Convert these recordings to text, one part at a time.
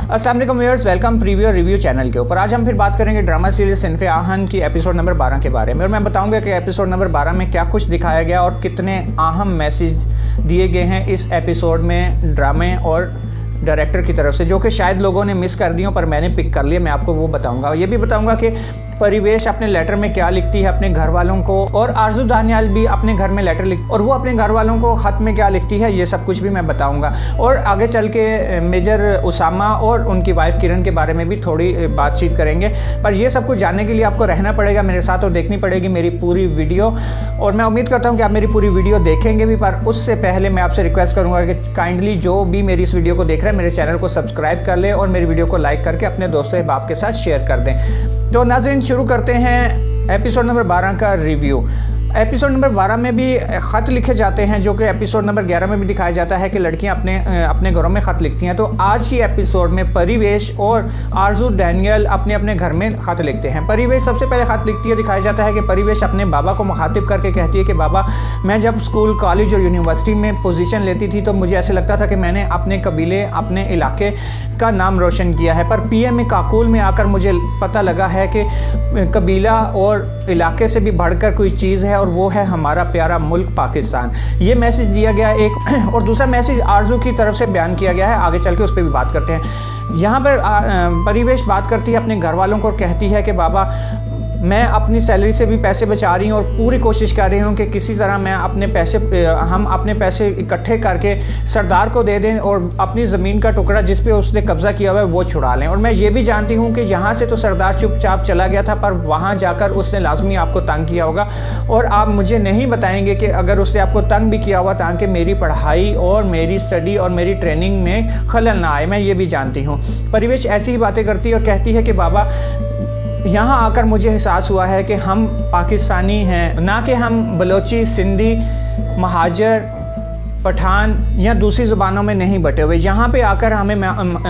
अस्सलाम वालेकुम viewers, welcome preview review channel के ऊपर। आज हम फिर बात करेंगे ड्रामा सीरीज सिनफ़े आहन की एपिसोड नंबर 12 के बारे में, और मैं बताऊंगा कि एपिसोड नंबर 12 में क्या कुछ दिखाया गया और कितने अहम मैसेज दिए गए हैं इस एपिसोड में ड्रामे और डायरेक्टर की तरफ से, जो कि शायद लोगों ने मिस कर दिए पर मैंने पिक कर लिया। मैं आपको वो बताऊंगा। ये भी बताऊंगा कि परिवेश अपने लेटर में क्या लिखती है अपने घर वालों को, और आरजू दानियाल भी अपने घर में लेटर लिख और वो अपने घर वालों को ख़त में क्या लिखती है, ये सब कुछ भी मैं बताऊंगा। और आगे चल के मेजर उसामा और उनकी वाइफ किरण के बारे में भी थोड़ी बातचीत करेंगे। पर ये सब कुछ जानने के लिए आपको रहना पड़ेगा मेरे साथ और देखनी पड़ेगी मेरी पूरी वीडियो, और मैं उम्मीद करता हूँ कि आप मेरी पूरी वीडियो देखेंगे भी। पर उससे पहले मैं आपसे रिक्वेस्ट करूँगा कि काइंडली जो भी मेरी इस वीडियो को देख रहे हैं मेरे चैनल को सब्सक्राइब कर ले और मेरी वीडियो को लाइक करके अपने दोस्तों अहबाब के साथ शेयर कर दें। तो नाज़रीन, शुरू करते हैं एपिसोड नंबर 12 का रिव्यू। एपिसोड नंबर 12 में भी ख़त लिखे जाते हैं, जो कि एपिसोड नंबर 11 में भी दिखाया जाता है कि लड़कियां अपने घरों में ख़त लिखती हैं। तो आज की एपिसोड में परिवेश और आरजू डैनियल अपने अपने घर में ख़त लिखते हैं। परिवेश सबसे पहले ख़त लिखती है। दिखाया जाता है कि परिवेश अपने बाबा को मुखातिब करके कहती है कि बाबा, मैं जब स्कूल, कॉलेज और यूनिवर्सिटी में पोजीशन लेती थी तो मुझे ऐसे लगता था कि मैंने अपने कबीले, अपने इलाके का नाम रोशन किया है। पर पीएम काकूल में आकर मुझे पता लगा है कि कबीला और इलाके से भी बढ़कर कोई चीज़ है, और वो है हमारा प्यारा मुल्क पाकिस्तान। ये मैसेज दिया गया एक, और दूसरा मैसेज आरजू की तरफ से बयान किया गया है। आगे चल के उस पर भी बात करते हैं। यहाँ पर परिवेश बात करती है अपने घर वालों को और कहती है कि बाबा, मैं अपनी सैलरी से भी पैसे बचा रही हूँ और पूरी कोशिश कर रही हूँ कि किसी तरह मैं हम अपने पैसे इकट्ठे करके सरदार को दे दें और अपनी ज़मीन का टुकड़ा जिस पे उसने कब्ज़ा किया हुआ है वो छुड़ा लें। और मैं ये भी जानती हूँ कि यहाँ से तो सरदार चुपचाप चला गया था, पर वहाँ जाकर उसने लाजमी आपको तंग किया होगा, और आप मुझे नहीं बताएंगे कि अगर उसने आपको तंग भी किया हुआ ताकि मेरी पढ़ाई और मेरी स्टडी और मेरी ट्रेनिंग में खलल ना आए। मैं ये भी जानती हूँ। परिवेश ऐसी ही बातें करती है और कहती है कि बाबा, यहाँ आकर मुझे एहसास हुआ है कि हम पाकिस्तानी हैं, ना कि हम बलोची, सिंधी, महाजर, पठान या दूसरी ज़ुबानों में नहीं बटे हुए। यहाँ पे आकर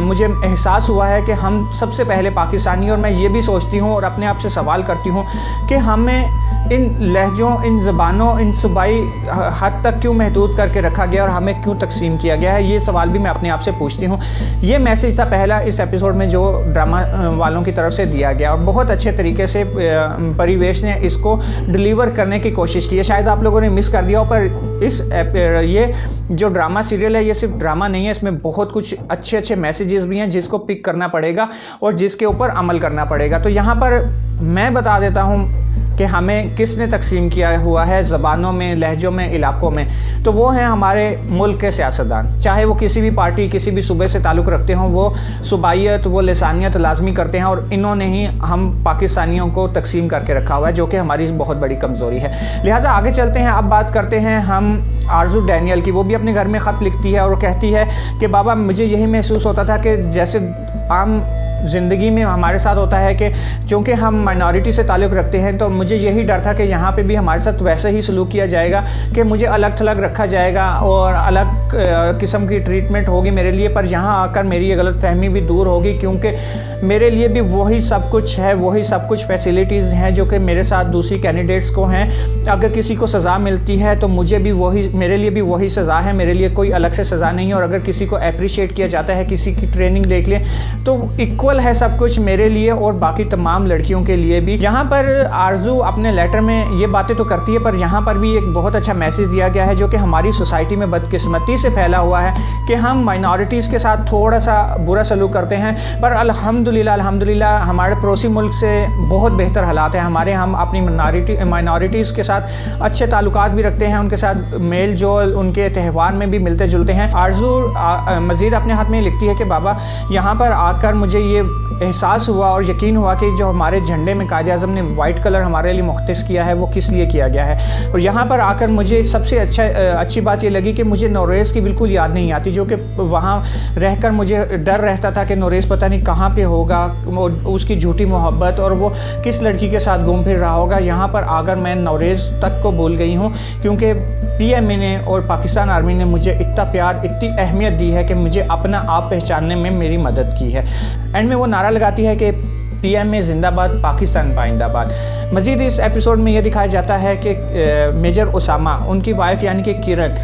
मुझे एहसास हुआ है कि हम सबसे पहले पाकिस्तानी। और मैं ये भी सोचती हूँ और अपने आप से सवाल करती हूँ कि हमें इन लहजों, इन ज़बानों, इन सूबाई हद तक क्यों महदूद करके रखा गया और हमें क्यों तकसीम किया गया है। ये सवाल भी मैं अपने आप से पूछती हूँ। ये मैसेज था पहला इस एपिसोड में जो ड्रामा वालों की तरफ से दिया गया, और बहुत अच्छे तरीके से परिवेश ने इसको डिलीवर करने की कोशिश की है। शायद आप लोगों ने मिस कर दिया हो, पर ये जो ड्रामा सीरियल है ये सिर्फ ड्रामा नहीं है, इसमें बहुत कुछ अच्छे अच्छे मैसेजेस भी हैं जिसको पिक करना पड़ेगा और जिसके ऊपर अमल करना पड़ेगा। तो यहाँ पर मैं बता देता हूँ कि हमें किसने तकसीम किया हुआ है ज़बानों में, लहजों में, इलाकों में। तो वो हैं हमारे मुल्क के सियासतदान, चाहे वो किसी भी पार्टी, किसी भी सूबे से ताल्लुक़ रखते हों, वो सूबाइयत, वो लिसानियत लाजमी करते हैं, और इन्होंने ही हम पाकिस्तानियों को तकसीम करके रखा हुआ है, जो कि हमारी बहुत बड़ी कमज़ोरी है। लिहाजा आगे चलते हैं। अब बात करते हैं हम आरजू डैनियल की। वो भी अपने घर में ख़त लिखती है और कहती है कि बाबा, मुझे यही महसूस होता था कि जैसे आम ज़िंदगी में हमारे साथ होता है कि चूँकि हम माइनॉरिटी से ताल्लुक़ रखते हैं, तो मुझे यही डर था कि यहाँ पे भी हमारे साथ वैसे ही सलूक किया जाएगा कि मुझे अलग थलग रखा जाएगा और अलग किस्म की ट्रीटमेंट होगी मेरे लिए। पर यहाँ आकर मेरी ये गलतफहमी भी दूर होगी, क्योंकि मेरे लिए भी वही सब कुछ है, वही सब कुछ फैसिलिटीज़ हैं जो कि मेरे साथ दूसरी कैंडिडेट्स को हैं। अगर किसी को सज़ा मिलती है तो मुझे भी वही, मेरे लिए भी वही सज़ा है, मेरे लिए कोई अलग से सज़ा नहीं है। और अगर किसी को अप्रिशिएट किया जाता है, किसी की ट्रेनिंग देख लें, तो इक्वल है सब कुछ मेरे लिए और बाकी तमाम लड़कियों के लिए भी। यहाँ पर आरजू अपने लेटर में ये बातें तो करती है, पर यहाँ पर भी एक बहुत अच्छा मैसेज दिया गया है जो कि हमारी सोसाइटी में बदकिस्मती से फैला हुआ है कि हम माइनॉरिटीज़ के साथ थोड़ा सा बुरा सलूक करते हैं। पर अल्हम्दुलिल्लाह हमारे पड़ोसी मुल्क से बहुत बेहतर हालात हैं हमारे। हम अपनी माइनॉरिटीज़ के साथ अच्छे ताल्लुकात भी रखते हैं, उनके साथ मेल जोल, उनके त्यौहार में भी मिलते जुलते हैं। आरजू मज़ीद अपने हाथ में लिखती है कि बाबा, यहाँ पर आकर मुझे ये एहसास हुआ और यकीन हुआ कि जो हमारे झंडे में कायदे आज़म ने वाइट कलर हमारे लिए मुख्तस किया है वो किस लिए किया गया है। और यहाँ पर आकर मुझे सबसे अच्छी बात ये लगी कि मुझे नौरेज़ की बिल्कुल याद नहीं आती, जो कि वहाँ रहकर मुझे डर रहता था कि नौरेज़ पता नहीं कहाँ पे होगा, उसकी झूठी मोहब्बत और वो किस लड़की के साथ घूम फिर रहा होगा। यहाँ पर आकर मैं नौरेज़ तक को भूल गई हूँ, क्योंकि पीएमए ने और पाकिस्तान आर्मी ने मुझे इतना प्यार, इतनी अहमियत दी है कि मुझे अपना आप पहचानने में मेरी मदद की है। एंड में वो नारा लगाती है कि पीएमए जिंदाबाद, पाकिस्तान पाइंदाबाद। मज़ीद इस एपिसोड में यह दिखाया जाता है कि मेजर उसामा, उनकी वाइफ यानी कि किरण,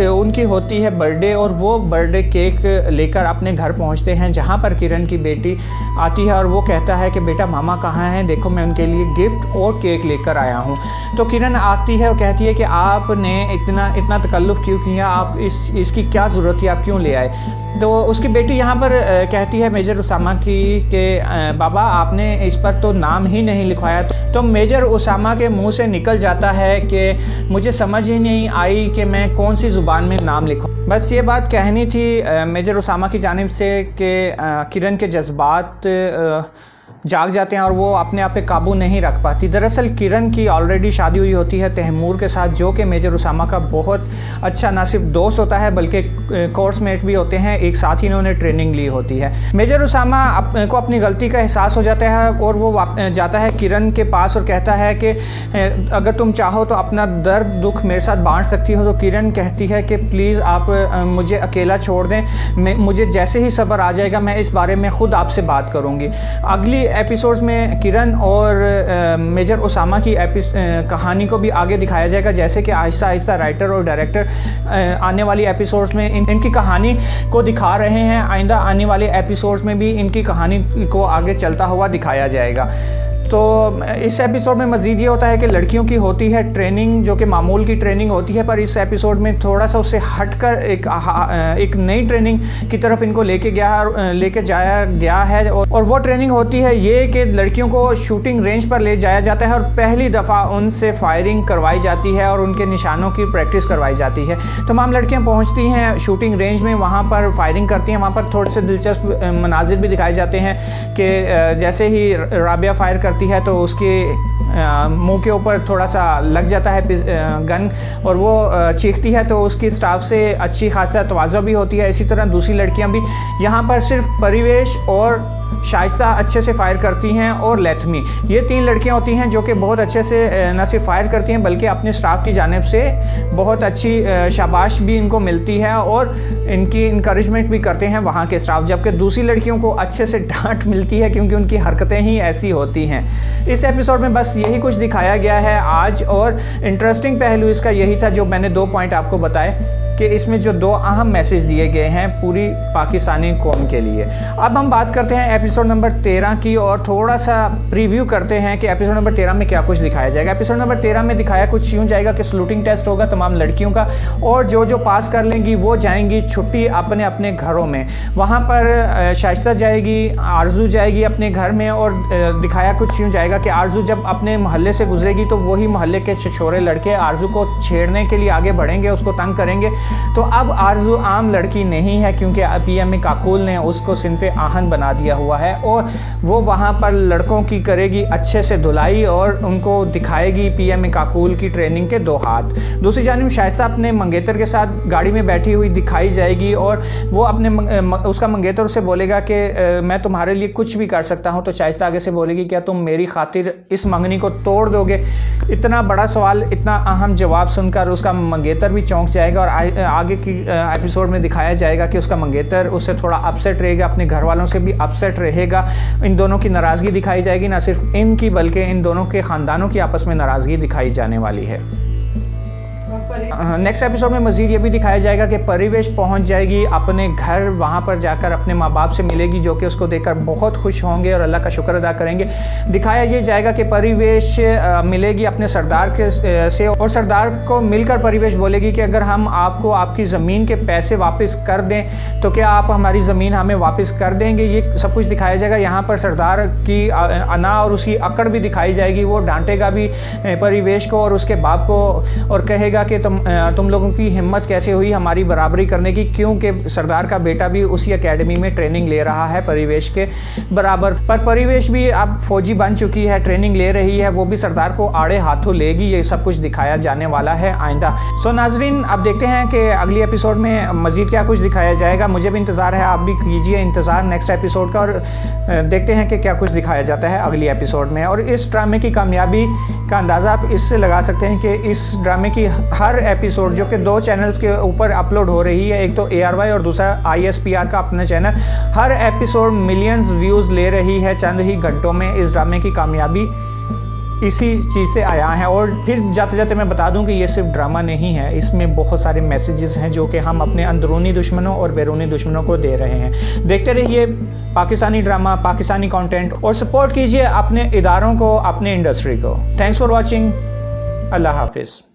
उनकी होती है बर्थडे और वो बर्थडे केक लेकर अपने घर पहुंचते हैं, जहां पर किरण की बेटी आती है और वो कहता है कि बेटा मामा कहाँ हैं, देखो मैं उनके लिए गिफ्ट और केक लेकर आया हूँ। तो किरण आती है और कहती है कि आपने इतना तकल्लुफ़ क्यों किया, आप इसकी क्या ज़रूरत थी, आप क्यों ले आए। तो उसकी बेटी यहाँ पर कहती है मेजर उसामा की कि बाबा आपने इस पर तो नाम ही नहीं लिखवाया। तो मेजर उसामा के मुंह से निकल जाता है कि मुझे समझ ही नहीं आई कि मैं कौन सी ज़ुबान में नाम लिखूं। बस ये बात कहनी थी मेजर उसामा की जानिब से कि किरण के जज्बात जाग जाते हैं और वो अपने आप पे काबू नहीं रख पाती। दरअसल किरण की ऑलरेडी शादी हुई होती है तैमूर के साथ, जो कि मेजर उसामा का बहुत अच्छा ना सिर्फ दोस्त होता है बल्कि कोर्समेट भी होते हैं, एक साथ ही इन्होंने ट्रेनिंग ली होती है। मेजर उसामा को अपनी गलती का एहसास हो जाता है और वो जाता है किरण के पास और कहता है कि अगर तुम चाहो तो अपना दर्द दुख मेरे साथ बांट सकती हो। तो किरण कहती है कि प्लीज़ आप मुझे अकेला छोड़ दें, मुझे जैसे ही सब्र आ जाएगा मैं इस बारे में ख़ुद आपसे बात करूँगी। अगली एपिसोड्स में किरण और मेजर उसामा की कहानी को भी आगे दिखाया जाएगा, जैसे कि आहिस्ता आहिस्ता राइटर और डायरेक्टर आने वाली एपिसोड्स में इनकी कहानी को दिखा रहे हैं। आइंदा आने वाले एपिसोड्स में भी इनकी कहानी को आगे चलता हुआ दिखाया जाएगा। तो इस एपिसोड में मज़ीद ये होता है कि लड़कियों की होती है ट्रेनिंग, जो कि मामूल की ट्रेनिंग होती है, पर इस एपिसोड में थोड़ा सा उससे हटकर एक नई ट्रेनिंग की तरफ इनको लेके जाया गया है। और वो ट्रेनिंग होती है ये कि लड़कियों को शूटिंग रेंज पर ले जाया जाता है और पहली दफ़ा उनसे फायरिंग करवाई जाती है और उनके निशानों की प्रैक्टिस करवाई जाती है। तमाम लड़कियाँ पहुँचती हैं शूटिंग रेंज में, वहाँ पर फायरिंग करती हैं। वहाँ पर थोड़े से दिलचस्प मनाजिर भी दिखाए जाते हैं कि जैसे ही राबिया फायर करती है तो उसके मुंह के ऊपर थोड़ा सा लग जाता है गन और वो चीखती है, तो उसकी स्टाफ से अच्छी खासा तवाज़ो भी होती है। इसी तरह दूसरी लड़कियां भी यहाँ पर सिर्फ परिवेश और शाइस्ता अच्छे से फायर करती हैं और लेथमी, ये 3 लड़कियां होती हैं जो कि बहुत अच्छे से न सिर्फ फायर करती हैं बल्कि अपने स्टाफ की जानिब से बहुत अच्छी शाबाश भी इनको मिलती है और इनकी इनकरेजमेंट भी करते हैं वहाँ के स्टाफ, जबकि दूसरी लड़कियों को अच्छे से डांट मिलती है क्योंकि उनकी हरकतें ही ऐसी होती हैं। इस एपिसोड में बस यही कुछ दिखाया गया है आज, और इंटरेस्टिंग पहलू इसका यही था जो मैंने 2 पॉइंट आपको बताए कि इसमें जो 2 अहम मैसेज दिए गए हैं पूरी पाकिस्तानी कौम के लिए। अब हम बात करते हैं एपिसोड नंबर 13 की और थोड़ा सा प्रीव्यू करते हैं कि एपिसोड नंबर 13 में क्या कुछ दिखाया जाएगा। एपिसोड नंबर 13 में दिखाया कुछ यूँ जाएगा कि सलूटिंग टेस्ट होगा तमाम लड़कियों का, और जो पास कर लेंगी वो जाएंगी छुट्टी अपने अपने घरों में। वहाँ पर शाइस्ता जाएगी, आरजू जाएगी अपने घर में, और दिखाया कुछ यूँ जाएगा कि आरजू जब अपने मोहल्ले से गुजरेगी तो वही मोहल्ले के छोरे लड़के आरजू को छेड़ने के लिए आगे बढ़ेंगे, उसको तंग करेंगे। तो अब आरजू आम लड़की नहीं है क्योंकि पीएमए काकूल ने उसको सिनफे आहन बना दिया हुआ है, और वो वहाँ पर लड़कों की करेगी अच्छे से धुलाई और उनको दिखाएगी पीएमए काकूल की ट्रेनिंग के 2 हाथ। दूसरी जानिब शाइस्ता अपने मंगेतर के साथ गाड़ी में बैठी हुई दिखाई जाएगी और वो अपने उसका मंगेतर उसे बोलेगा कि मैं तुम्हारे लिए कुछ भी कर सकता हूँ। तो शाइस्ता आगे से बोलेगी क्या तुम मेरी खातिर इस मंगनी को तोड़ दोगे। इतना बड़ा सवाल, इतना अहम जवाब सुनकर उसका मंगेतर भी चौंक जाएगा, और आगे की एपिसोड में दिखाया जाएगा कि उसका मंगेतर उससे थोड़ा अपसेट रहेगा, अपने घर वालों से भी अपसेट रहेगा। इन दोनों की नाराज़गी दिखाई जाएगी, ना सिर्फ इनकी बल्कि इन दोनों के ख़ानदानों की आपस में नाराज़गी दिखाई जाने वाली है। नेक्स्ट एपिसोड में मज़ीद ये भी दिखाया जाएगा कि परिवेश पहुंच जाएगी अपने घर, वहां पर जाकर अपने माँ बाप से मिलेगी जो कि उसको देखकर बहुत खुश होंगे और अल्लाह का शुक्र अदा करेंगे। दिखाया ये जाएगा कि परिवेश मिलेगी अपने सरदार के से, और सरदार को मिलकर परिवेश बोलेगी कि अगर हम आपको आपकी ज़मीन के पैसे वापस कर दें तो क्या आप हमारी ज़मीन हमें वापस कर देंगे। ये सब कुछ दिखाया जाएगा। यहाँ पर सरदार की अना और उसकी अकड़ भी दिखाई जाएगी। वो डांटेगा भी परिवेश को और उसके बाप को और कहेगा कि तुम लोगों की हिम्मत कैसे हुई हमारी बराबरी करने की, क्योंकि सरदार का बेटा भी उसी एकेडमी में ट्रेनिंग ले रहा है परिवेश के बराबर। पर परिवेश भी अब फौजी बन चुकी है, ट्रेनिंग ले रही है, वो भी सरदार को आड़े हाथों लेगी। ये सब कुछ दिखाया जाने वाला है आइंदा। सो नाजरीन, अब देखते हैं कि अगली एपिसोड में मज़ीद क्या कुछ दिखाया जाएगा। मुझे भी इंतज़ार है, आप भी कीजिए इंतज़ार नेक्स्ट एपिसोड का, और देखते हैं कि क्या कुछ दिखाया जाता है अगली एपिसोड में। और इस ड्रामे की कामयाबी का अंदाज़ा आप इससे लगा सकते हैं कि इस ड्रामे की हर एपिसोड जो कि 2 चैनल्स के ऊपर अपलोड हो रही है, एक तो ARY और दूसरा ISPR का अपना चैनल। हर एपिसोड मिलियंस व्यूज़ ले रही है चंद ही घंटों में। इस ड्रामे की कामयाबी इसी चीज़ से आया है। और फिर जाते जाते मैं बता दूं कि ये सिर्फ ड्रामा नहीं है, इसमें बहुत सारे मैसेजेस हैं जो कि हम अपने अंदरूनी दुश्मनों और बैरूनी दुश्मनों को दे रहे हैं। देखते रहिए पाकिस्तानी ड्रामा, पाकिस्तानी कंटेंट, और सपोर्ट कीजिए अपने इदारों को, अपने इंडस्ट्री को। Thanks for watching. अल्लाह हाफिज़।